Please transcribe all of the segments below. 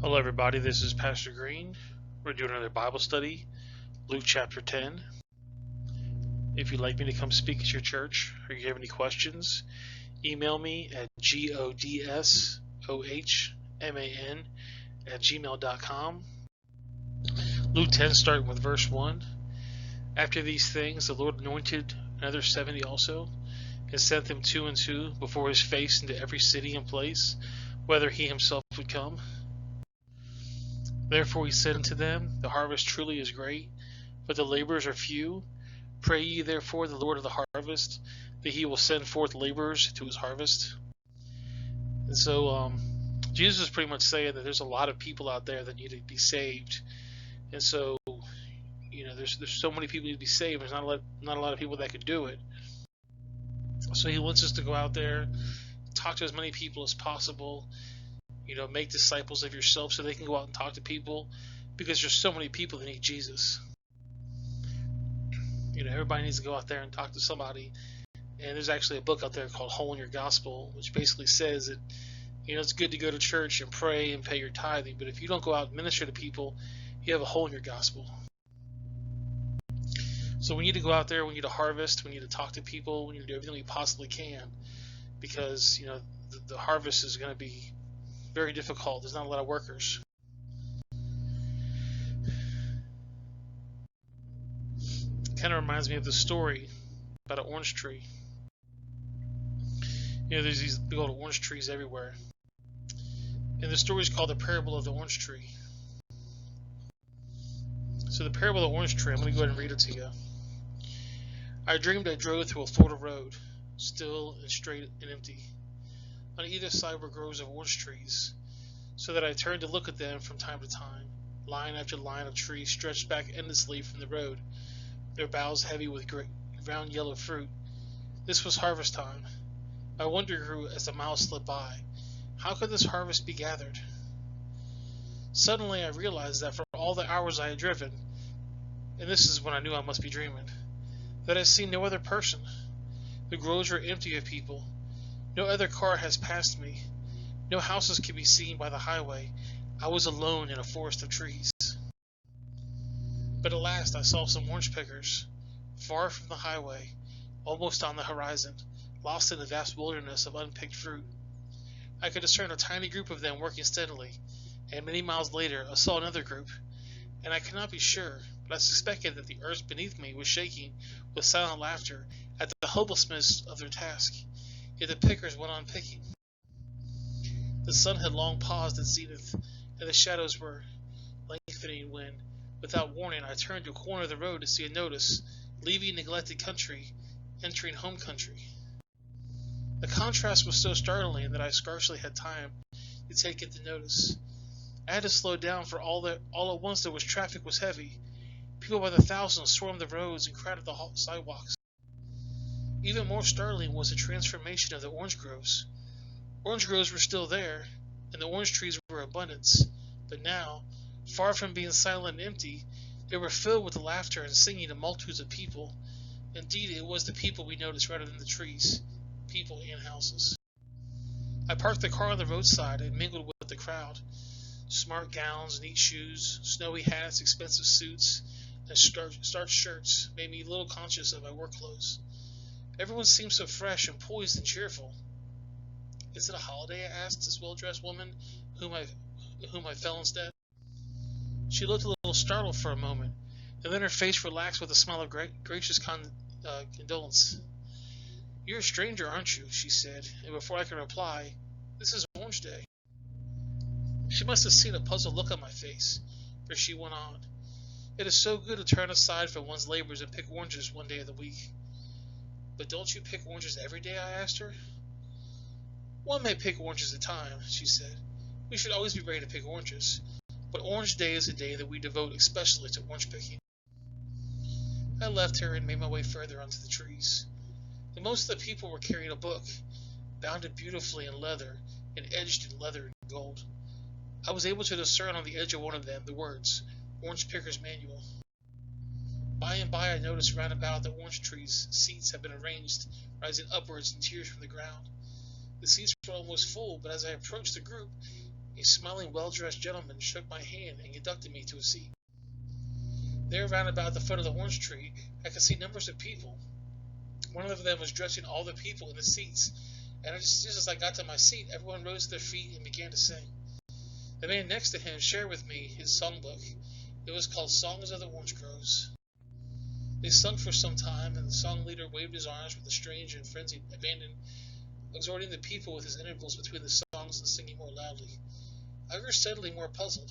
Hello, everybody. This is Pastor Green. We're doing another Bible study, Luke chapter 10. If you'd like me to come speak at your church or you have any questions, email me at godsohman@gmail.com. Luke 10, starting with verse 1. After these things, the Lord anointed another 70 also, and sent them two and two before his face into every city and place, whether he himself would come. Therefore he said unto them, The harvest truly is great, but the laborers are few. Pray ye therefore the Lord of the harvest, that he will send forth laborers to his harvest. And so Jesus is pretty much saying that there's a lot of people out there that need to be saved. And so, there's so many people need to be saved. There's not a lot of people that could do it. So he wants us to go out there, talk to as many people as possible, make disciples of yourself so they can go out and talk to people, because there's so many people that need Jesus. Everybody needs to go out there and talk to somebody. And there's actually a book out there called Hole in Your Gospel, which basically says that, it's good to go to church and pray and pay your tithing, but if you don't go out and minister to people, you have a hole in your gospel. So we need to go out there, we need to harvest, we need to talk to people, we need to do everything we possibly can, because, the harvest is going to be very difficult. There's not a lot of workers. Kind of reminds me of the story about an orange tree. There's these big old orange trees everywhere. And the story is called the parable of the orange tree. So the parable of the orange tree, I'm going to go ahead and read it to you. I dreamed I drove through a Florida road, still and straight and empty. On either side were groves of orange trees, so that I turned to look at them from time to time. Line after line of trees stretched back endlessly from the road, their boughs heavy with great round yellow fruit. This was harvest time. My wonder grew as the miles slipped by. How could this harvest be gathered? Suddenly I realized that for all the hours I had driven, and this is when I knew I must be dreaming, that I had seen no other person. The groves were empty of people. No other car has passed me. No houses could be seen by the highway. I was alone in a forest of trees. But at last I saw some orange pickers, far from the highway, almost on the horizon, lost in the vast wilderness of unpicked fruit. I could discern a tiny group of them working steadily, and many miles later I saw another group, and I could not be sure, but I suspected that the earth beneath me was shaking with silent laughter at the hopelessness of their task. Yet the pickers went on picking. The sun had long paused at zenith, and the shadows were lengthening when, without warning, I turned to a corner of the road to see a notice, leaving neglected country, entering home country. The contrast was so startling that I scarcely had time to take it to notice. I had to slow down, for all at once there was traffic was heavy. People by the thousands swarmed the roads and crowded the sidewalks. Even more startling was the transformation of the orange groves. Orange groves were still there, and the orange trees were abundance, but now, far from being silent and empty, they were filled with the laughter and singing of multitudes of people. Indeed, it was the people we noticed rather than the trees, people and houses. I parked the car on the roadside and mingled with the crowd. Smart gowns, neat shoes, snowy hats, expensive suits, and starched shirts made me a little conscious of my work clothes. Everyone seemed so fresh and poised and cheerful. Is it a holiday? I asked this well-dressed woman, whom I fell instead. She looked a little startled for a moment, and then her face relaxed with a smile of gracious condolence. You're a stranger, aren't you? She said, and before I could reply, this is Orange Day. She must have seen a puzzled look on my face, for she went on. It is so good to turn aside from one's labors and pick oranges one day of the week. But don't you pick oranges every day? I asked her. One may pick oranges at a time, she said. We should always be ready to pick oranges, but Orange Day is a day that we devote especially to orange picking. I left her and made my way further onto the trees. And most of the people were carrying a book, bounded beautifully in leather and edged in leather and gold. I was able to discern on the edge of one of them the words, Orange Picker's Manual. By and by I noticed round about the orange trees seats had been arranged, rising upwards in tiers from the ground. The seats were almost full, but as I approached the group, A smiling, well-dressed gentleman shook my hand and conducted me to a seat. There, round about the foot of the orange tree, I could see numbers of people. One of them was dressing all the people in the seats, and just as I got to my seat, everyone rose to their feet and began to sing. The man next to him shared with me his songbook. It was called Songs of the Orange Groves. They sung for some time, and the song leader waved his arms with a strange and frenzied abandon, exhorting the people with his intervals between the songs and singing more loudly. I grew steadily more puzzled.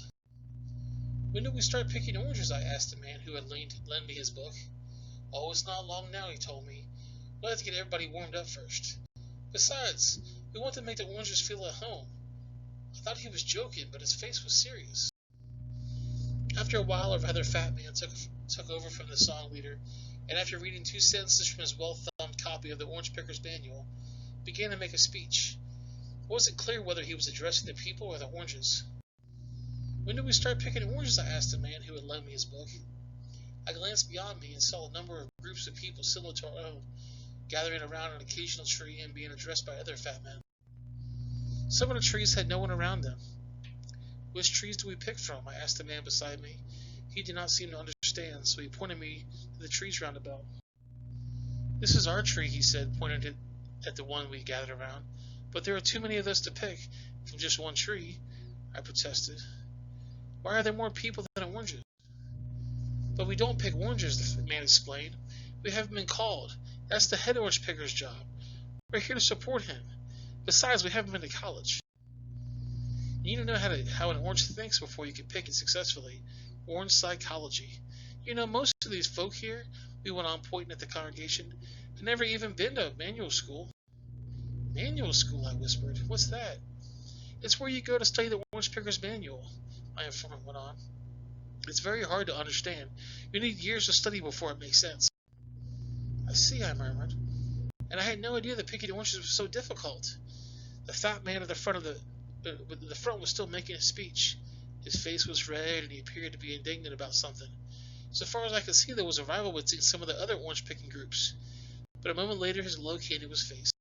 When do we start picking oranges? I asked the man who had lent me his book. Oh, it's not long now, he told me. We'll have to get everybody warmed up first. Besides, we want to make the oranges feel at home. I thought he was joking, but his face was serious. After a while, a rather fat man took over from the song leader, and after reading 2 sentences from his well-thumbed copy of the Orange Picker's Manual, began to make a speech. It wasn't clear whether he was addressing the people or the oranges. When do we start picking oranges? I asked the man who had lent me his book. I glanced beyond me and saw a number of groups of people similar to our own, gathering around an occasional tree and being addressed by other fat men. Some of the trees had no one around them. Which trees do we pick from? I asked the man beside me. He did not seem to understand, so he pointed me to the trees round about. This is our tree, he said, pointing at the one we gathered around. But there are too many of us to pick from just one tree, I protested. Why are there more people than oranges? But we don't pick oranges, the man explained. We haven't been called. That's the head orange picker's job. We're here to support him. Besides, we haven't been to college. You need to know how an orange thinks before you can pick it successfully. Orange psychology. You know, most of these folk here, we went on pointing at the congregation, have never even been to manual school. Manual school, I whispered. What's that? It's where you go to study the Orange Picker's Manual, my informant went on. It's very hard to understand. You need years of study before it makes sense. I see, I murmured. And I had no idea that picking oranges was so difficult. The fat man at the front was still making a speech. His face was red, and he appeared to be indignant about something. So far as I could see, there was a rival between some of the other orange-picking groups. But a moment later, his look came to his face.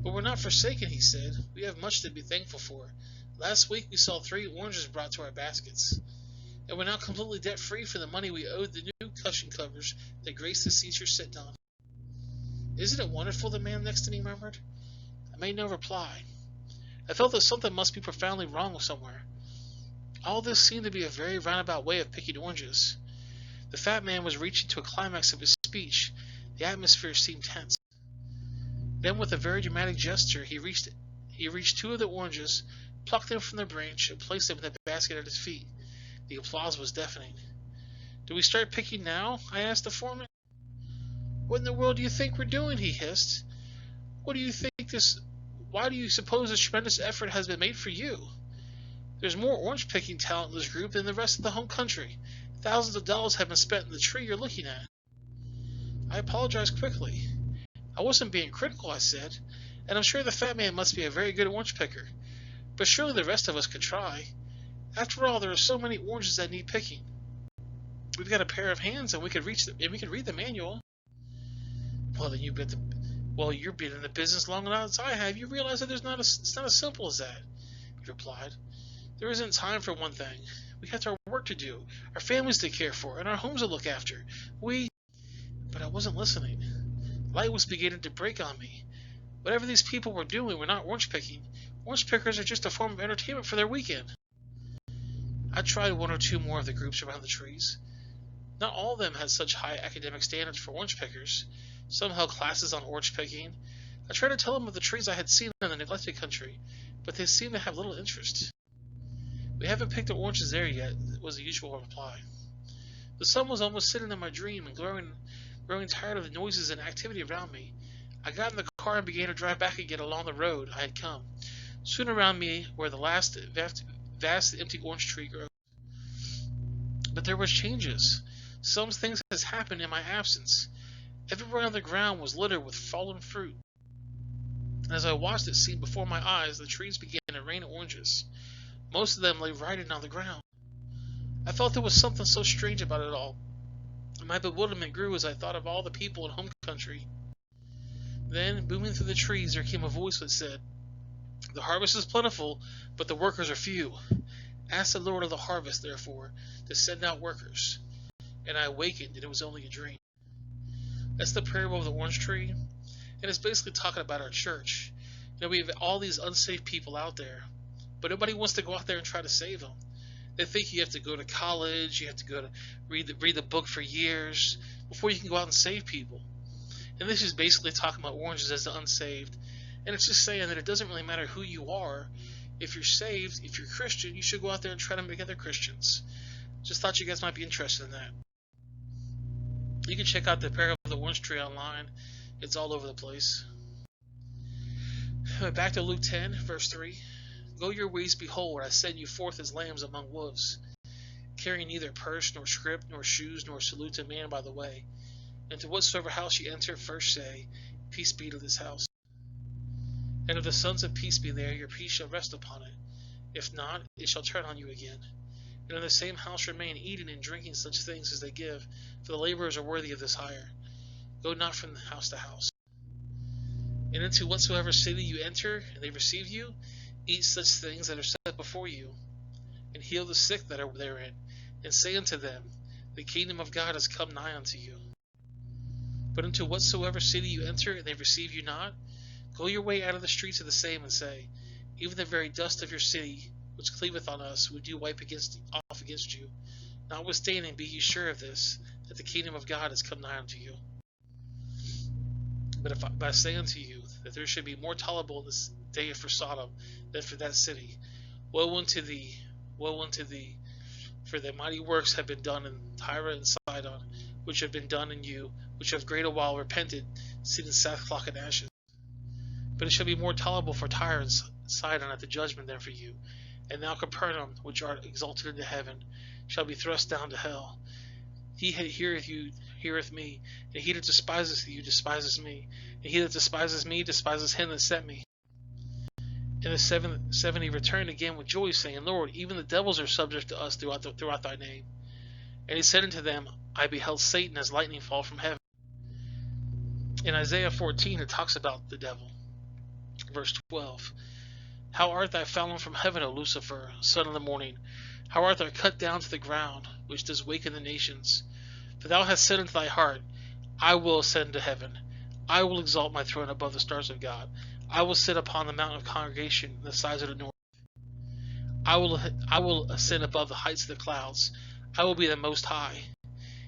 But we're not forsaken, he said. We have much to be thankful for. Last week, we saw 3 oranges brought to our baskets. And we're now completely debt-free for the money we owed the new cushion covers that grace the seats you're sitting on. Isn't it wonderful, the man next to me murmured? I made no reply. I felt that something must be profoundly wrong somewhere. All this seemed to be a very roundabout way of picking oranges. The fat man was reaching to a climax of his speech. The atmosphere seemed tense. Then, with a very dramatic gesture, he reached 2 of the oranges, plucked them from the branch, and placed them in the basket at his feet. The applause was deafening. Do we start picking now? I asked the foreman. What in the world do you think we're doing? He hissed. Why do you suppose this tremendous effort has been made for you? There's more orange-picking talent in this group than the rest of the home country. Thousands of dollars have been spent in the tree you're looking at. I apologized quickly. I wasn't being critical, I said, and I'm sure the fat man must be a very good orange picker. But surely the rest of us could try. After all, there are so many oranges that need picking. We've got a pair of hands, and we could read the manual. Well, then you've been in the business long enough as I have. You realize that it's not as simple as that, he replied. There isn't time for one thing. We have our work to do, our families to care for, and our homes to look after. But I wasn't listening. Light was beginning to break on me. Whatever these people were doing were not orange picking. Orange pickers are just a form of entertainment for their weekend. I tried 1 or 2 more of the groups around the trees. Not all of them had such high academic standards for orange pickers. Some held classes on orange picking. I tried to tell them of the trees I had seen in the neglected country, but they seemed to have little interest. We haven't picked the oranges there yet, was the usual reply. The sun was almost setting in my dream, and growing tired of the noises and activity around me, I got in the car and began to drive back again along the road I had come. Soon around me were the last vast empty orange tree groves. But there was changes. Some things has happened in my absence. Everywhere on the ground was littered with fallen fruit. And as I watched it scene before my eyes, the trees began to rain oranges. Most of them lay rotting on the ground. I felt there was something so strange about it all, and my bewilderment grew as I thought of all the people in home country. Then, booming through the trees, there came a voice that said, The harvest is plentiful, but the workers are few. Ask the Lord of the harvest, therefore, to send out workers. And I awakened, and it was only a dream. That's the parable of the orange tree, and it's basically talking about our church. We have all these unsaved people out there, but nobody wants to go out there and try to save them. They think you have to go to college, you have to go to read the book for years before you can go out and save people. And this is basically talking about oranges as the unsaved. And it's just saying that it doesn't really matter who you are. If you're saved, if you're Christian, you should go out there and try to make other Christians. Just thought you guys might be interested in that. You can check out the parable of the orange tree online. It's all over the place. Back to Luke 10, verse 3. Go your ways, behold, I send you forth as lambs among wolves, carrying neither purse, nor scrip, nor shoes, nor salute to man by the way. And to whatsoever house ye enter, first say, Peace be to this house. And if the sons of peace be there, your peace shall rest upon it. If not, it shall turn on you again. And in the same house remain, eating and drinking such things as they give, for the laborers are worthy of this hire. Go not from house to house. And into whatsoever city you enter, and they receive you, eat such things that are set before you, and heal the sick that are therein, and say unto them, The kingdom of God is come nigh unto you. But into whatsoever city you enter, and they receive you not, go your way out of the streets of the same, and say, Even the very dust of your city, which cleaveth on us, would you wipe off against you. Notwithstanding, be ye sure of this, that the kingdom of God is come nigh unto you. But if I say unto you, that there should be more tolerable in this day for Sodom than for that city, woe unto thee, for the mighty works have been done in Tyre and Sidon, which have been done in you, which have great a while repented, sitting sackcloth and ashes. But it shall be more tolerable for Tyre and Sidon at the judgment than for you. And thou, Capernaum, which art exalted into heaven, shall be thrust down to hell. He that heareth you heareth me, and he that despiseth you despises me, and he that despises me despises him that sent me. And the 70 returned again with joy, saying, Lord, even the devils are subject to us throughout thy name. And he said unto them, I beheld Satan as lightning fall from heaven. In Isaiah 14 it talks about the devil. Verse 12. How art thou fallen from heaven, O Lucifer, son of the morning? How art thou cut down to the ground, which does waken the nations? For thou hast said unto thy heart, I will ascend to heaven. I will exalt my throne above the stars of God. I will sit upon the mountain of congregation in the sides of the north. I will ascend above the heights of the clouds. I will be the most high.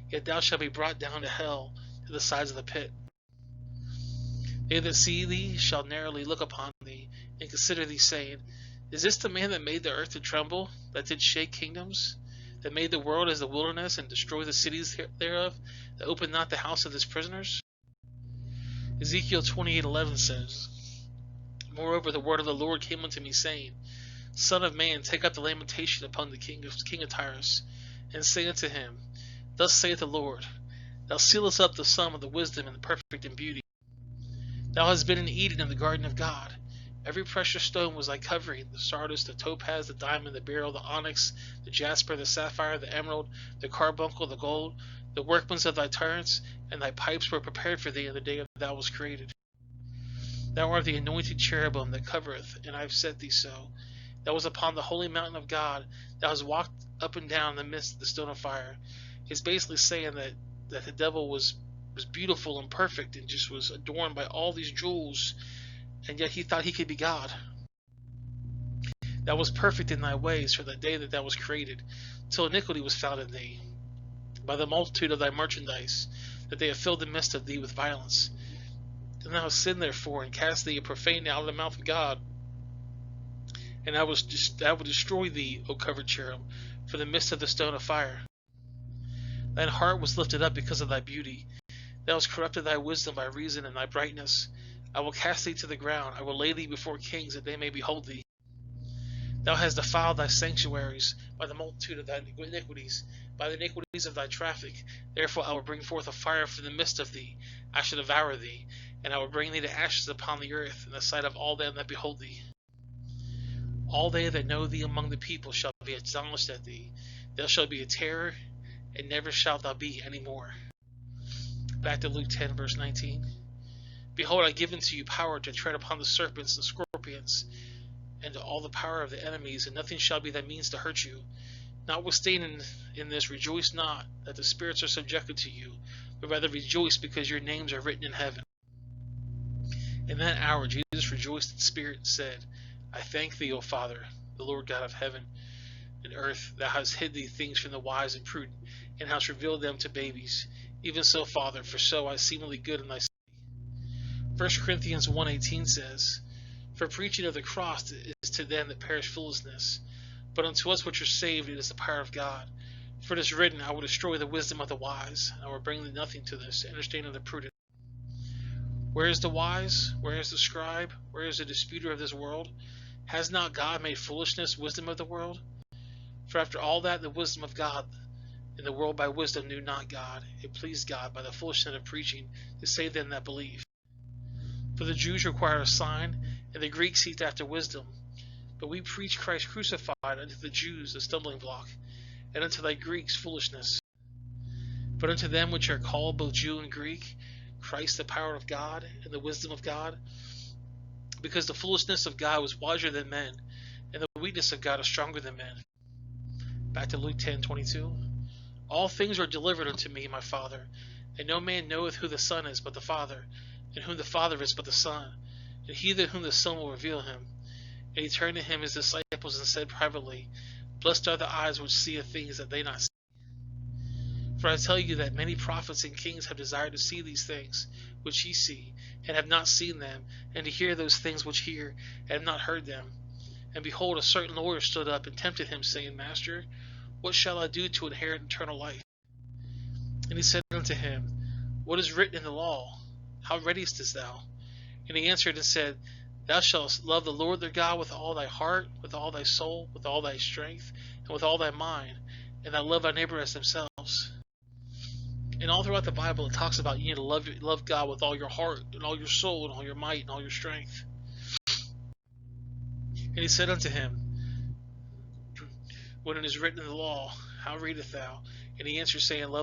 Yet thou shalt be brought down to hell, to the sides of the pit. They that see thee shall narrowly look upon thee, and consider thee, saying, Is this the man that made the earth to tremble, that did shake kingdoms, that made the world as the wilderness, and destroyed the cities thereof, that opened not the house of his prisoners? Ezekiel 28:11 says, Moreover, the word of the Lord came unto me, saying, Son of man, take up the lamentation upon the king of Tyrus, and say unto him, Thus saith the Lord, Thou sealest up the sum of the wisdom and the perfect in beauty. Thou hast been in Eden in the garden of God. Every precious stone was thy covering, the sardius, the topaz, the diamond, the beryl, the onyx, the jasper, the sapphire, the emerald, the carbuncle, the gold, the workman's of thy turrets, and thy pipes were prepared for thee in the day that thou wast created. Thou art the anointed cherubim that covereth, and I have set thee so. Thou was upon the holy mountain of God. Thou hast walked up and down in the midst of the stone of fire. He's basically saying that the devil was beautiful and perfect and just was adorned by all these jewels, and yet he thought he could be God. Thou was perfect in thy ways for the day that thou was created, till iniquity was found in thee, by the multitude of thy merchandise, that they have filled the midst of thee with violence. And thou hast sinned therefore, and cast thee a profane out of the mouth of God. And I will destroy thee, O covered cherub, for the midst of the stone of fire. Thine heart was lifted up because of thy beauty. Thou hast corrupted thy wisdom by reason and thy brightness. I will cast thee to the ground. I will lay thee before kings, that they may behold thee. Thou hast defiled thy sanctuaries by the multitude of thy iniquities, by the iniquities of thy traffic. Therefore I will bring forth a fire from the midst of thee. I shall devour thee, and I will bring thee to ashes upon the earth, in the sight of all them that behold thee. All they that know thee among the people shall be astonished at thee. Thou shalt be a terror, and never shalt thou be any more. Back to Luke 10, verse 19. Behold, I give unto you power to tread upon the serpents and scorpions, and to all the power of the enemies, and nothing shall be thy means to hurt you. Notwithstanding in this, rejoice not that the spirits are subjected to you, but rather rejoice because your names are written in heaven. In that hour Jesus rejoiced in spirit and said, I thank thee, O Father, the Lord God of heaven and earth, thou hast hid these things from the wise and prudent, and hast revealed them to babies. Even so, Father, for so I seemingly good in thy sight. 1 Corinthians 1:18 says, For preaching of the cross is to them that perish foolishness, but unto us which are saved it is the power of God. For it is written, I will destroy the wisdom of the wise, and I will bring nothing to this understanding of the prudent. Where is the wise? Where is the scribe? Where is the disputer of this world? Has not God made foolishness wisdom of the world? For after all that the wisdom of God in the world by wisdom knew not God. It pleased God by the foolishness of preaching to save them that believe. For the Jews require a sign, and the Greeks seek after wisdom. But we preach Christ crucified, unto the Jews a stumbling block, and unto thy Greeks foolishness. But unto them which are called both Jew and Greek, Christ the power of God and the wisdom of God, because the foolishness of God was wiser than men, and the weakness of God is stronger than men. Back to Luke 10:22. All things are delivered unto me, my Father, and no man knoweth who the Son is but the Father, and whom the Father is but the Son, and he that whom the Son will reveal him. And he turned to him his disciples and said privately, Blessed are the eyes which see things that they not see. For I tell you that many prophets and kings have desired to see these things which ye see, and have not seen them, and to hear those things which hear, and have not heard them. And behold, a certain lawyer stood up and tempted him, saying, Master, what shall I do to inherit eternal life? And he said unto him, What is written in the law? How readiest is thou? And he answered and said, Thou shalt love the Lord thy God with all thy heart, with all thy soul, with all thy strength, and with all thy mind, and thou love thy neighbor as themselves. And all throughout the Bible it talks about you need to love God with all your heart, and all your soul, and all your might, and all your strength. And he said unto him, When it is written in the law, how readest thou? And he answered, saying,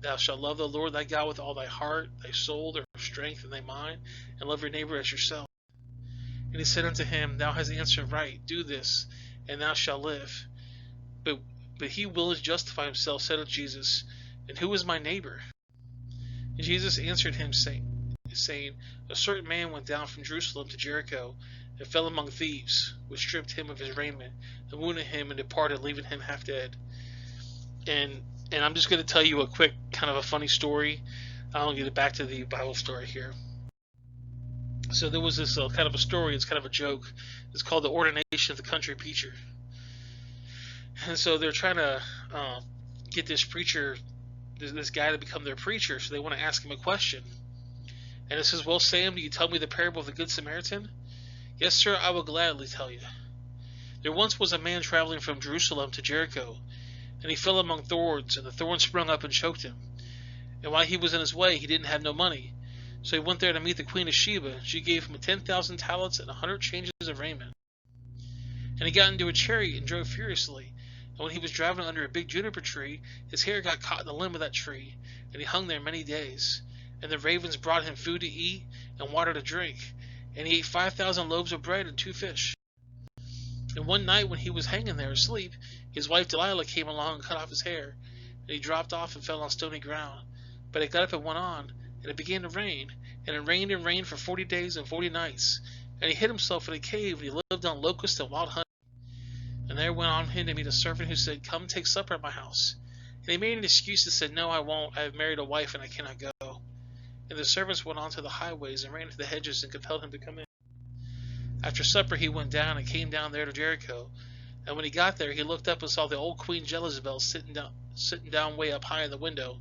Thou shalt love the Lord thy God with all thy heart, thy soul, thy strength, and thy mind, and love your neighbor as yourself. And he said unto him, Thou hast answered right, do this, and thou shalt live. But he willing to justify himself said unto Jesus, And who is my neighbor? And Jesus answered him, saying, A certain man went down from Jerusalem to Jericho, and fell among thieves, which stripped him of his raiment, and wounded him, and departed, leaving him half dead. And I'm just going to tell you a quick, kind of a funny story. I'll get it back to the Bible story here. So there was this kind of a story, it's kind of a joke. It's called The Ordination of the Country Preacher. And so they're trying to get this preacher, this guy to become their preacher, so they want to ask him a question. And it says, Well, Sam, do you tell me the parable of the Good Samaritan? Yes, sir, I will gladly tell you. There once was a man traveling from Jerusalem to Jericho, and he fell among thorns, and the thorns sprung up and choked him. And while he was in his way, he didn't have no money. So he went there to meet the Queen of Sheba. She gave him 10,000 talents and 100 changes of raiment. And he got into a chariot and drove furiously. And when he was driving under a big juniper tree, his hair got caught in the limb of that tree, and he hung there many days. And the ravens brought him food to eat and water to drink. And he ate 5,000 loaves of bread and 2 fish. And one night when he was hanging there asleep, his wife Delilah came along and cut off his hair. And he dropped off and fell on stony ground. But he got up and went on, and it began to rain. And it rained and rained for 40 days and 40 nights. And he hid himself in a cave, and he lived on locusts and wild honey. And there went on him to meet a servant who said, Come take supper at my house. And he made an excuse and said, No, I won't. I have married a wife, and I cannot go. And the servants went on to the highways and ran to the hedges and compelled him to come in. After supper he went down and came down there to Jericho. And when he got there, he looked up and saw the old Queen Jezebel sitting down way up high in the window.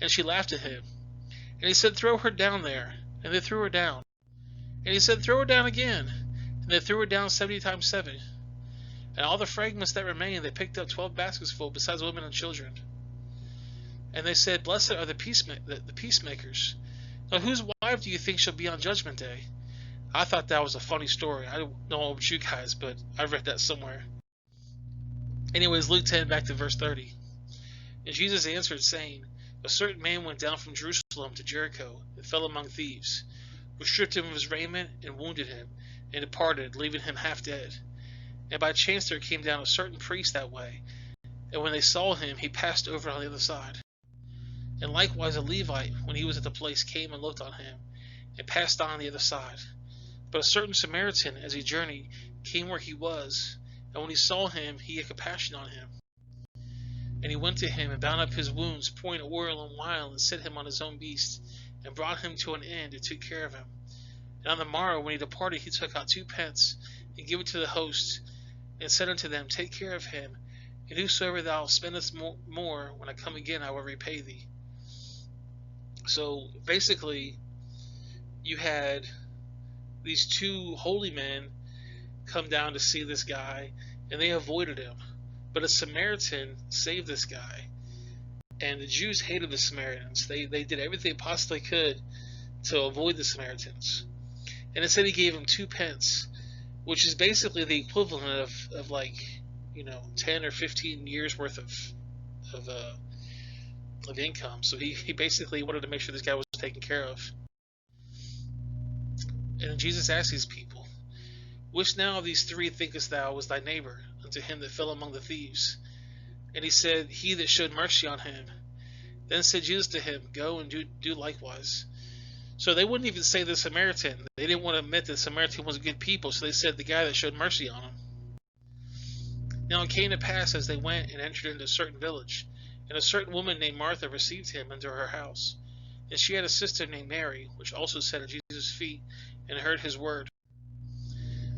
And she laughed at him. And he said, Throw her down there. And they threw her down. And he said, Throw her down again. And they threw her down 70 times 7. And all the fragments that remained, they picked up 12 baskets full, besides women and children. And they said, Blessed are the peacemakers. Now whose wife do you think shall be on Judgment Day? I thought that was a funny story. I don't know about you guys, but I read that somewhere. Anyways, Luke 10, back to verse 30. And Jesus answered, saying, A certain man went down from Jerusalem to Jericho, and fell among thieves, who stripped him of his raiment, and wounded him, and departed, leaving him half dead. And by chance there came down a certain priest that way, and when they saw him, he passed over on the other side. And likewise a Levite, when he was at the place, came and looked on him, and passed on the other side. But a certain Samaritan, as he journeyed, came where he was, and when he saw him, he had compassion on him. And he went to him, and bound up his wounds, pouring oil and wine, and set him on his own beast, and brought him to an inn, and took care of him. And on the morrow, when he departed, he took out 2 pence, and gave it to the host, and said unto them, Take care of him, and whosoever thou spendest more, when I come again, I will repay thee. So basically, you had these 2 holy men come down to see this guy, and they avoided him. But a Samaritan saved this guy. And the Jews hated the Samaritans. They did everything they possibly could to avoid the Samaritans. And it said he gave him 2 pence, which is basically the equivalent of like, 10 or 15 years worth of income. So he basically wanted to make sure this guy was taken care of. And Jesus asked these people, Which now of these 3 thinkest thou was thy neighbor unto him that fell among the thieves? And he said, He that showed mercy on him. Then said Jesus to him, Go and do likewise. So they wouldn't even say the Samaritan. They didn't want to admit that the Samaritan was a good people, so they said the guy that showed mercy on him. Now it came to pass as they went and entered into a certain village, and a certain woman named Martha received him into her house. And she had a sister named Mary, which also sat at Jesus' feet, and heard his word.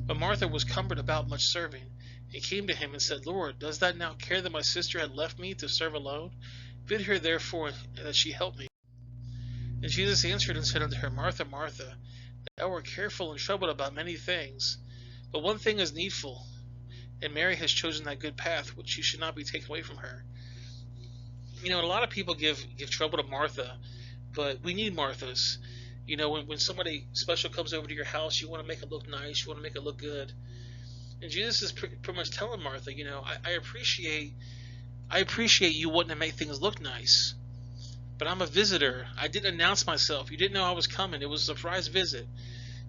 But Martha was cumbered about much serving, and came to him and said, Lord, dost thou now care that my sister had left me to serve alone? Bid her therefore that she help me. And Jesus answered and said unto her, Martha, Martha, thou art careful and troubled about many things, but one thing is needful, and Mary has chosen that good path, which she should not be taken away from her. A lot of people give trouble to Martha, but we need Marthas. When somebody special comes over to your house, you want to make it look nice, you want to make it look good. And Jesus is pretty much telling Martha, I appreciate you wanting to make things look nice, but I'm a visitor. I didn't announce myself. You didn't know I was coming. It was a surprise visit.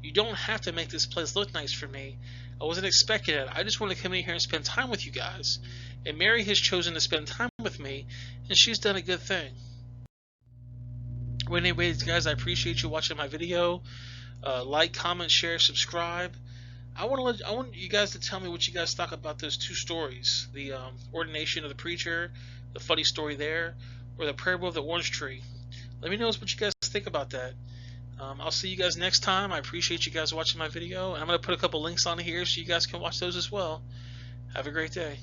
You don't have to make this place look nice for me. I wasn't expecting it. I just want to come in here and spend time with you guys. And Mary has chosen to spend time with me, and she's done a good thing. Well, anyways, guys, I appreciate you watching my video. Like, comment, share, subscribe. I want you guys to tell me what you guys thought about those 2 stories: the ordination of the preacher, the funny story there, or the parable of the orange tree. Let me know what you guys think about that. I'll see you guys next time. I appreciate you guys watching my video, and I'm going to put a couple links on here so you guys can watch those as well. Have a great day.